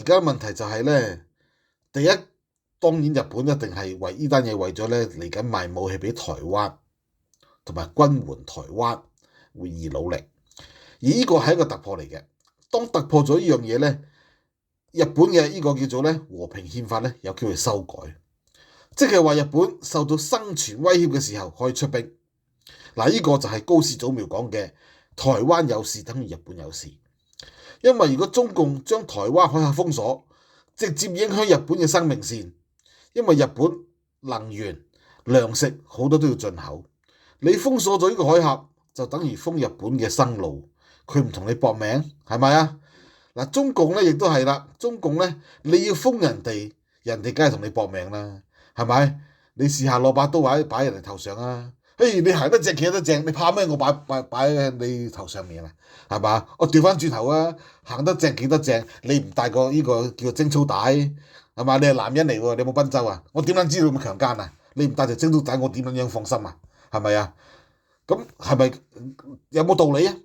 而家問題就係咧，第一當然日本一定係為呢單嘢為咗咧嚟緊賣武器俾台灣，同埋軍援台灣會而努力，而呢個係一個突破嚟嘅。當突破咗呢樣嘢咧，日本嘅呢個叫做咧和平憲法咧有機會修改，即係話日本受到生存威脅嘅時候可以出兵。嗱，呢個就係高市早苗講嘅台灣有事等於日本有事，因為如果中共將台灣海峽封鎖，直接影響日本嘅生命線，因為日本能源、糧食好多都要進口，你封鎖咗呢個海峽，就等於封日本嘅生路，佢唔同你搏命，係咪啊？嗱，中共咧亦都係啦，中共咧你要封人哋，人哋梗係同你搏命啦，係咪？你試下攞把刀擺人哋頭上啊！嘿，你行得正企得正，你怕咩？我擺喺你頭上面啊，係嘛？我調翻轉頭啊，行得正企得正，你唔帶個呢個叫做貞操帶，係嘛？你係男人嚟喎，你有冇賓州啊？我點樣知道咁強姦啊？你唔帶條貞操帶，我點樣放心啊？係咪啊？咁係咪有冇道理啊？